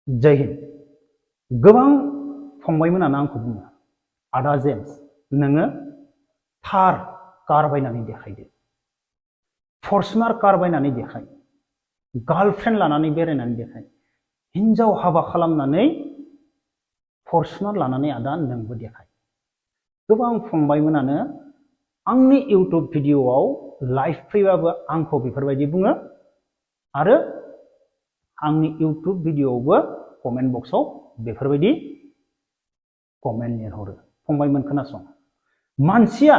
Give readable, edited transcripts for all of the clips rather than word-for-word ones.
जय हिन्द। गोबां फंबायमोनानो आंखौ बुङो, आदा जेम्स नोङो थार कार बायनानै देखायदो, फर्चुनार कार बायनानै देखाय, गार्लफ्रेन्ड लानानै बेरायनानै देखाय, हिन्जाव हाबा खालामनानै फर्चुनार लानानै आदा नोंबो देखाय। गोबां फंबायमोनानो आंनि इउटुब भिडिअआव लाइभ फैबाबो आंखौ बेफोरबायदि बुङो आरो आंनि इउटुब भिडिअआवबो कमेन्ट बक्सआव बेफोरबायदि कमेन्ट लिरहरो। फंबायमोन खोनासं, मानसिया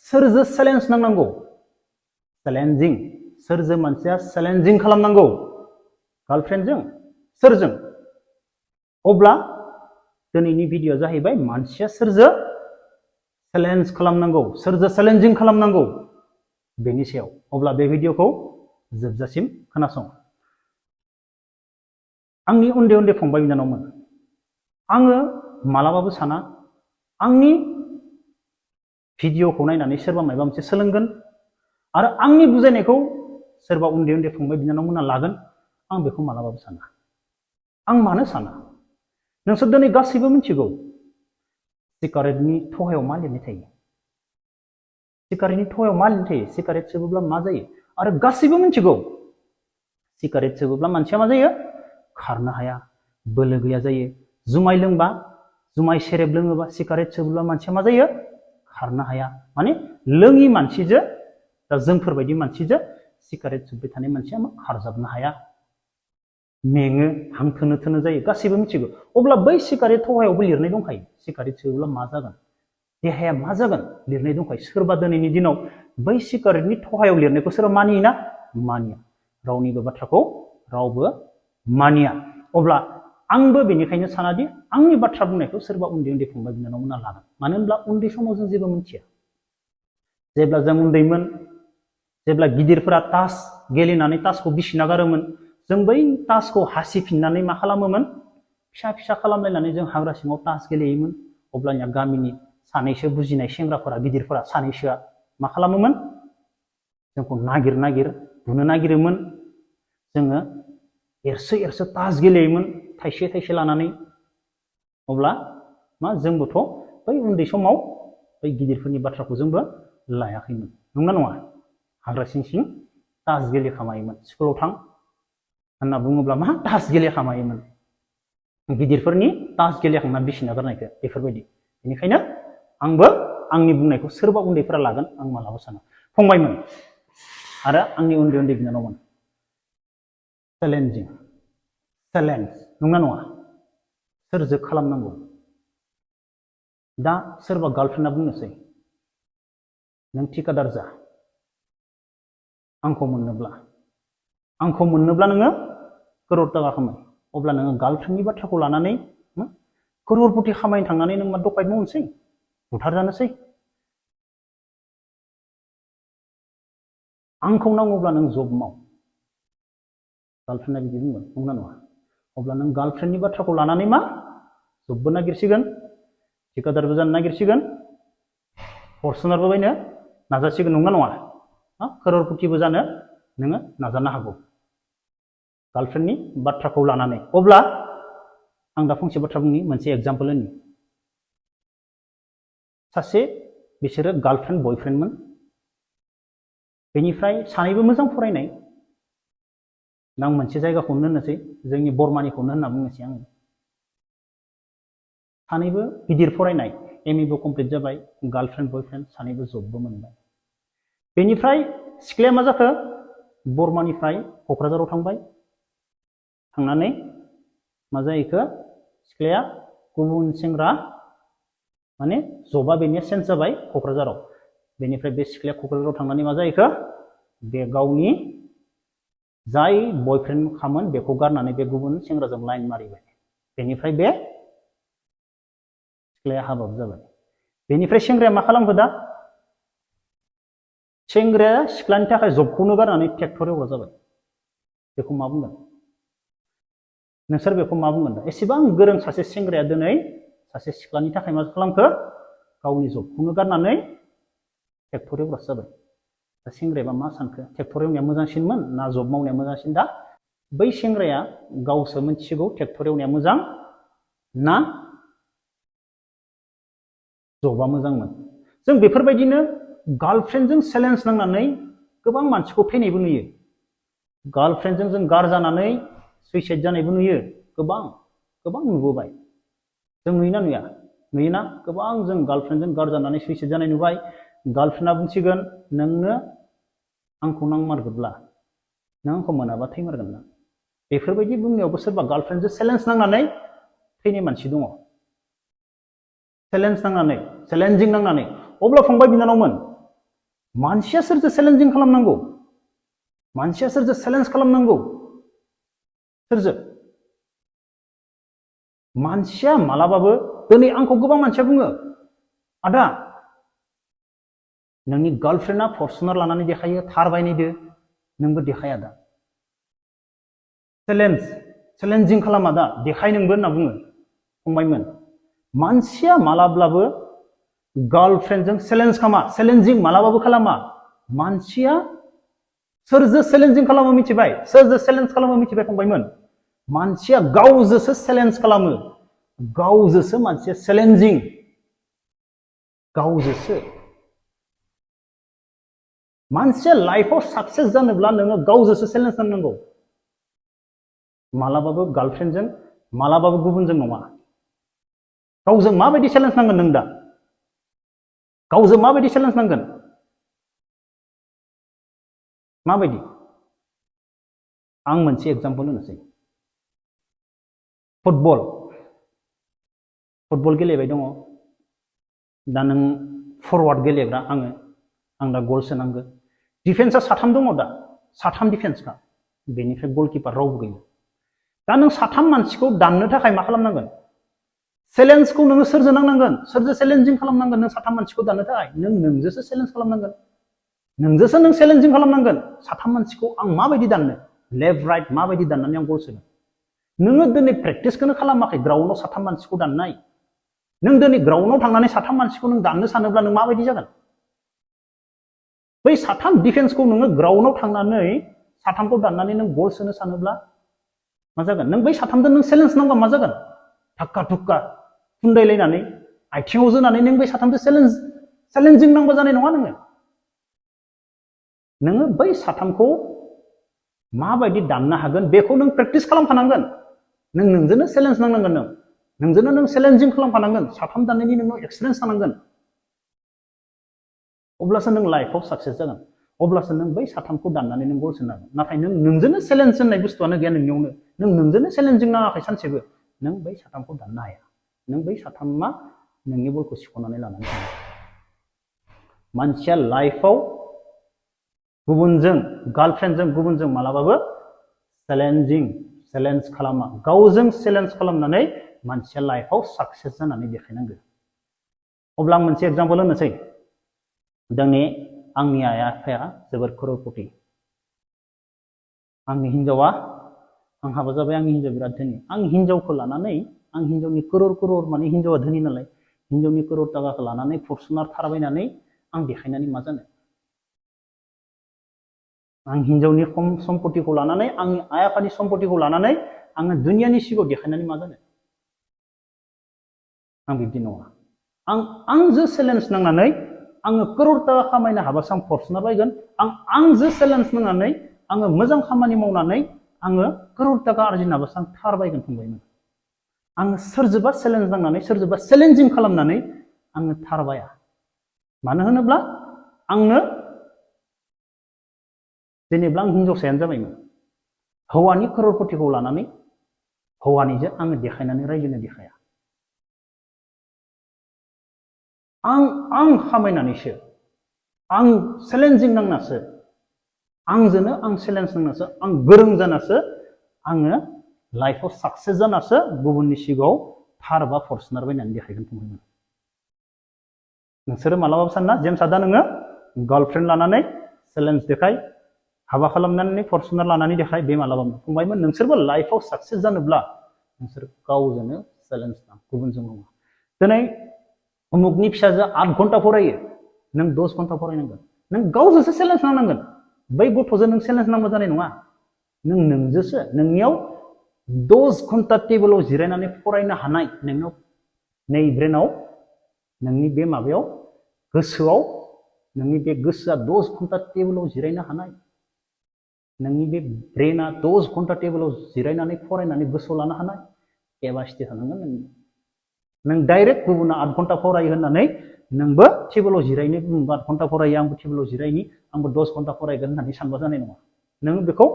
सोरजों चेलेन्ज नांनांगौ? चेलेन्जिं। सोरजों मानसिया चेलेन्जिं खालामनांगौ? गार्लफ्रेन्डजों? सोरजों? अब्ला दिनैनि भिडिअआ जाहैबाय मानसिया सोरजों चेलेन्ज खालामनांगौ, सोरजों चेलेन्जिं खालामनांगौ बेनि सायाव। अब्ला बे भिडिअखौ जोबजासिम खोनासं। आंनि उन्दै उन्दै फंबाय बिनानावमोन, आङो मालाबाबो साना आंनि भिडिअखौ नायनानै सोरबा माबा मोनसे सोलोंगोन आरो आंनि बुजायनायखौ सोरबा उन्दै उन्दै फंबाय बिनानावमोना लागोन, आं बेखौ मालाबाबो साना। आं मानो साना? नोंसोर दिनै गासैबो मिथिगौ सिगारेटनि थहायाव मा लिरनाय थायो? सिगारेटनि थहायाव मा लिरनाय थायो? सिगारेट सोबोब्ला मा जायो? आरो गासैबो मिथिगौ सिगारेट सोबोब्ला मानसिया मा जायो? खारनो हाया, बोलो गैया जायो। जुमाय लोंबा, जुमाय सेरेब लोङोबा, सिगारेट सोबोब्ला मानसिया मा जायो? खारनो हाया। माने लोङि मानसिजों, दा जोंफोरबायदि मानसिजों सिगारेट सोबबाय थानाय मानसिया मा खारजाबनो हाया, मेङो, हां थोनो थोनो जायो, गासैबो मिथिगौ। अब्ला बै सिगारेट थहायावबो लिरनाय दंखायो सिगारेट सोबोब्ला मा जागोन, देहाया मा जागोन लिरनाय दंखायो। सोरबा दिनैनि दिनाव बै सिगारेटनि थहायाव लिरनायखौ सोरबा मानियोना? मानिया। रावनिबो बाथ्राखौ रावबो मानिया। अब्ला आंबो बेनिखायनो सानादि आंनि बाथ्रा बुंनायखौ सोरबा उन्दै उन्दै फंबाय बिनानावमोना लागोन। मानो होनब्ला उन्दै समाव जों जेबो मिथिया। जेब्ला जों उन्दैमोन, जेब्ला गिदिरफोरा तास गेलेनानै तासखौ बिसिना गारोमोन, जों बै तासखौ हासिफिननानै मा खालामोमोन? फिसा फिसा खालामलायनानै जों हाग्रा सिङाव तास गेलेयोमोन। अब्लानिया गामिनि सानैसो बुजिनाय सेंग्राफोरा, गिदिरफोरा सानैसोआ मा खालामोमोन? जोंखौ नागिर नागिर बुनो नागिरोमोन। जोङो एरसो एरसो तास गेलेयोमोन थाइसे थाइसे लानानै। अब्ला मा जोंबोथ' बै उन्दै समाव बै गिदिरफोरनि बाथ्राखौ जोंबो लायाखैमोन, नंना नङा? हाग्रा सिं सिं तास गेलेखामायोमोन। स्कुलाव थां होनना बुङोब्ला मा तास गेलेखामायोमोन, गिदिरफोरनि तास गेलेखांना बिसिना गारनायखौ। बेफोरबायदि। बेनिखायनो आंबो आंनि बुंनायखौ सोरबा उन्दैफोरा लागोन आं मालाबा साना। फंबायमोन आरो आंनि उन्दै उन्दै बिनानावमोन, चेलेन्जिं, चेलेन्ज नंना नङा? सोरजों खालामनांगौ? दा सोरबा गार्लफ्रेन्डआ बुंनोसै नों ठिकादार जा, आंखौ मोननोब्ला नोङो करोड़ टाका खामाय। अब्ला नोङो गार्लफ्रेन्डनि बाथ्राखौ लानानै करोड़पति खामायनो थांनानै नों मा डकाइट मावनोसै, बुथारजानोसै? आंखौ नांगौब्ला नों जब माव, गार्लफ्रेन्डआ बिदि बुंगोन, नंना नङा? अब्ला नों गार्लफ्रेन्डनि बाथ्राखौ लानानै मा जबबो नागिरसिगोन, ठिकादारबो जानो नागिरसिगोन, फर्चुनारबो बायनो नाजासिगोन, नंना नङा? करोड़पतिबो जानो नोङो नाजानो हागौ गार्लफ्रेन्डनि बाथ्राखौ लानानै। अब्ला आं दा फंसे बाथ्रा बुंनि, मोनसे एग्जाम्पल होनि। सासे बिसोरो गार्लफ्रेन्ड बयफ्रेन्डमोन। बेनिफ्राय सानैबो मोजां फरायनाय। आं मोनसे जायगाखौनो होननोसै, जोंनि बर्मानिखौनो होनना बुंनोसै आङो। सानैबो गिदिर फरायनाय, एमएबो कमप्लिट जाबाय, गार्लफ्रेन्ड बयफ्रेन्ड सानैबो जबबो मोनबाय। बेनिफ्राय सिख्लाया मा जाखो? बर्मानिफ्राय क'क्राझाराव थांबाय। थांनानै मा जाहैखो? सिख्लाया गुबुन सेंग्रा, माने जबा बेनिया चेन्ज जाबाय क'क्राझाराव। बेनिफ्राय बे सिख्लाया क'क्राझाराव थांनानै मा जाहैखो? बे गावनि जाय बयफ्रेन्ड खामोन बेखौ गारनानै बे गुबुन सेंग्राजों लाइन मारिबाय। बेनिफ्राय बे सिख्लाया हाबाबो जाबाय। बेनिफ्राय सेंग्राया मा खालामखो दा? सेंग्राया सिख्लानि थाखाय जबखौनो गारनानै ट्रेक्टर एवग्रा जाबाय। बेखौ मा बुंगोन? नोंसोर बेखौ मा बुंगोन? दा एसेबां गोरों सासे सेंग्राया दिनै सासे सिख्लानि थाखाय मा खालामखो? गावनि जबखौनो गारनानै ट्रेक्टर एवग्रासो जाबाय। दा सेंग्राया मा सानखो? ट्रेक्टर एवनाया मोजांसिनमोन ना जब मावनाया मोजांसिन? दा बै सेंग्राया गावसो मोनथिगौ ट्रेक्टर एवनाया मोजां ना जबा मोजांमोन। जों बेफोरबायदिनो गार्लफ्रेन्डजों चेलेन्ज नांनानै गोबां मानसिखौ थैनायबो नुयो। गार्लफ्रेन्डजों जों गारजानानै सुइसाइड जानायबो नुयो। गोबां नुबोबाय। जों नुयोना नुया? नुयोना? गोबां जों गार्लफ्रेन्डजों गारजानानै सुइसाइड जानाय नुबाय। गार्लफ्रेन्डआ बुंसिगोन नोंनो आंखौ नांमारगोब्ला नों आंखौ मोनाबा थैमारगोन ना। बेफोरबायदि बुंनायावबो सोरबा गार्लफ्रेन्डजों चेलेन्ज नांनानै थैनाय मानसि दङ। चेलेन्जिं नांनानै। अब्ला फंबाय बिनानावमोन, मानसिया सोरजों चेलेन्जिं खालामनांगौ? मानसिया सोरजों चेलेन्ज खालामनांगौ? सोरजों? मानसिया मालाबाबो दिनै आंखौ गोबां मानसिया बुङो, आदा नोंनि गार्लफ्रेन्डआ फर्चुनार लानानै देखायो, थार बायनायदो, नोंबो देखाया दा। चेलेन्जिं खालामा दा, देखाय नोंबो होनना बुङो। फंबायमोन, मानसिया मालाब्लाबो गार्लफ्रेन्डजों चेलेन्ज खालामा, चेलेन्जिं मालाबाबो खालामा। मानसिया सोरजों चेलेन्जिं खालामो मिथिबाय? सोरजों चेलेन्ज खालामो मिथिबाय फंबायमोन? मानसिया गावजोंसो चेलेन्ज खालामो। गावजोंसो मानसिया चेलेन्जिं। गावजोंसो। मानसिया लाइफआव साक्सेस जानोब्ला नोङो गावजोंसो चेलेन्ज नांनांगौ। मालाबाबो गार्लफ्रेन्डजों, मालाबाबो गुबुनजों नङा। गावजों माबायदि चेलेन्ज नांगोन नों दा? गावजों माबायदि चेलेन्ज नांगोन? माबायदि? आं मोनसे एग्जाम्पल होनोसै। फुटबल गेलेबाय दङ। दा नों फरवार्ड गेलेग्रा आं दा गल सोनांगो। डिफेन्सआ साथाम दङ दा, साथाम डिफेन्सखा। बेनिफ्राय गलकिपार रावबो गैया। दा नों साथाम मानसिखौ दाननो थाखाय मा खालामनांगोन? चेलेन्जखौ नोङो सोरजों नांनांगोन? सोरजों चेलेन्जिं खालामनांगोन? नों साथाम मानसिखौ दाननो थाखाय नोंजोंसो चेलेन्ज खालामनांगोन। नोंजोंसो नों चेलेन्जिं खालामनांगोन। साथाम मानसिखौ आं माबायदि दाननो? लेफ्ट राइट माबायदि दाननानै आं गल सोगोन? नोङो दिनै प्रेक्टिसखौनो खालामाखै ग्राउन्डआव साथाम मानसिखौ दाननाय। नों दिनै ग्राउन्डआव थांनानै साथाम मानसिखौ नों दाननो सानोब्ला नों माबायदि जागोन? बै साथाम डिफेन्सखौ नोङो ग्राउन्डआव थांनानै साथामखौ दाननानै नों गल सोनो सानोब्ला मा जागोन? नों बै साथामजों नों चेलेन्ज नांबा मा जागोन? धाक्का धुक्का खुन्दायलायनानै आथिङाव जोनानै नों बै साथामजों चेलेन्जिं नांबा जानाय नङा नोङो। नोङो बै साथामखौ माबायदि दाननो हागोन बेखौ नों प्रेक्टिस खालामखानांगोन। नोंजोंनो चेलेन्ज नांनांगोन। नोंजोंनो नों चेलेन्जिं खालामखानांगोन। साथाम दाननायनि नोंनाव एक्सपिरियेन्स थानांगोन। अब्लासो नों लाइफआव साक्सेस जागोन। अब्लासो नों बै साथामखौ दाननानै नों गल सोनो हागोन। नाथाय नोंजोंनो चेलेन्ज होननाय बुस्थुआनो गैया नोंनियावनो। नोंजोंनो चेलेन्जिं नाङाखै सानसेबो। नों बै साथामखौ दाननो हाया। नों बै साथामा नोंनि बलखौ सिख'नानै लानानै थाङो। मानसिया लाइफआव गुबुनजों, गार्लफ्रेन्डजों गुबुनजों मालाबाबो चेलेन्ज खालामा। गावजों चेलेन्ज खालामनानै मानसिया लाइफआव साक्सेस जानानै देखायनांगौ। अब्ला आं मोनसे एग्जाम्पल होनोसै। आंनि आइ आफाया जोबोर खर'रपति। आंनि हिन्जावा, आं हाबा जाबाय, आंनि हिन्जाव बिराद धोनि। आं हिन्जावखौ लानानै, आं हिन्जावनि क'रर माने हिन्जावा धोनि नालाय, हिन्जावनि क'रर टाकाखौ लानानै फर्चुनार थारबायनानै आं देखायनानै मा जानो? आं हिन्जावनि सम्पतिखौ लानानै, आंनि आइ आफानि सम्पतिखौ लानानै आङो दुनियानि सिगाङाव देखायनानै मा जानो? आं बिब्दि नङा। आंजों चेलेन्ज नांनानै आङो क'रर टाका खामायनो हाबासो आं फर्चुनार बायगोन। आंजों चेलेन्ज नांनानै आङो मोजां खामानि मावनानै आङो क'रर टाका आरजिनो हाबासो आं थार बायगोन फंबायमोन। आङो सोरजोंबा चेलेन्ज नांनानै, सोरजोंबा चेलेन्जिं खालामनानै आङो थार बाया। मानो होनोब्ला आंनो जेनेबा आं हिन्जावसायानो जाबायमोन। हौवानि क'ररपतिखौ लानानै हौवानिजों आङो देखायनानै रायजोनो देखाया। आं खामायनानैसो, आं चेलेन्जिं नांनासो, आंजोंनो आं चेलेन्ज नांनासो, आं गोरों जानासो आङो लाइफआव साक्सेस जानासो गुबुननि सिगाङाव थार बा फर्चुनार बायनानै देखायगोन फंबायमोन। नोंसोरो मालाबाबो सानना जेम्स दा नोङो गार्लफ्रेन्ड लानानै चेलेन्ज देखाय, हाबा खालामनानै फर्चुनार लानानै देखाय, बे मालाबाबो फंबायमोन। नोंसोरबो लाइफआव साक्सेस जानोब्ला नोंसोर गावजोंनो चेलेन्ज नां, गुबुनजों नङा। दिनै उमुकनि फिसाजोआ 8 घन्टा फरायो, नों 10 घन्टा फरायनांगोन। नों गावजोंसो चेलेन्ज नांनांगोन। बै गथ'जों नों चेलेन्ज नांबा जानाय नङा। नों नोंजोसो नोंनियाव 10 घन्टा टेबोलाव जिरायनानै फरायनो हानाय नोंनाव नै ब्रेनाव नोंनि बे माबायाव गोसोआव नोंनि बे गोसोआ 10 घन्टा टेबोलाव जिरायनो हानाय नोंनि बे ब्रेना 10 घन्टा टेबोलाव जिरायनानै फरायनानै गोसोआव लानो हानाय केपासिटि थानांगोन नोंनि नों डाइरेक्ट गुबुना 8 घन्टा फरायो होननानै नोंबो टेबोलाव जिरायनो बुंबा 8 घन्टा फरायो आंबो टेबोलाव जिरायनि आंबो 10 घन्टा फरायगोन होननानै सानबा जानाय नङा नों बेखौ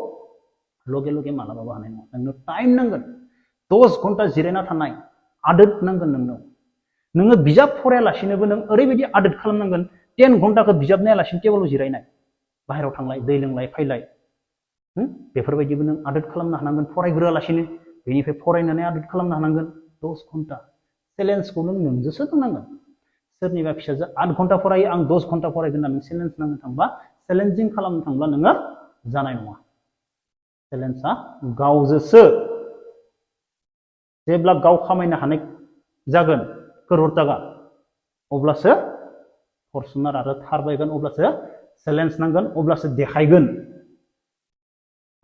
लगे लगे मालाबाबो हानाय नङा नोंनो टाइम नांगोन 10 घन्टा जिरायना थानाय आदत नांगोन नोंनाव नोङो बिजाब फरायालासिनोबो नों ओरैबायदि आदत खालामनांगोन 10 घन्टाखौ बिजाब नायालासिनो टेबोलाव जिरायनाय बाहेरायाव थांलाय दै लोंलाय फैलाय बेफोरबायदिबो नों आदत खालामनो हानांगोन फरायग्रोआलासिनो बेनिफ्राय फरायनानै आदत खालामनो हानांगोन 10 घन्टा चेलेन्जखौ नों नोंजोंसो नांगोन सोरनिबा फिसाजो 8 घन्टा फरायो आं 10 घन्टा फरायगोन होनना नों चेलेन्ज नांनो थांबा चेलेन्जिं खालामनो थांब्ला नोङो जानाय नङा चेलेन्जआ गावजोंसो जेब्ला गाव खामायनो हानाय जागोन करोड़ टाका अब्लासो फर्चुनार आरो थार बायगोन अब्लासो चेलेन्ज नांगोन अब्लासो देखायगोन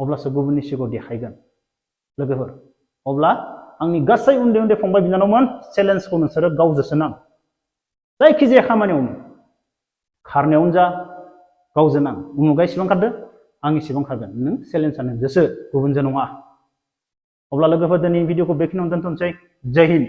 अब्लासो गुबुननि सिगाङाव देखायगोन लोगोफोर अब्ला आंनि गासै उन्दै उन्दै फंबाय बिनानावमोन चेलेन्जखौ नोंसोरो गावजोंसो नां जायखिजाया खामानियावनो खारनायावनो जा गावजों नां उमुगा इसेबां खारदो आं इसेबां खारगोन नों चेलेन्जआ नोंजोंसो गुबुनजों नङा अब्ला लोगोफोर दिनै भिडिअखौ बेखिनियावनो दोनथ'नोसै जय हिन्द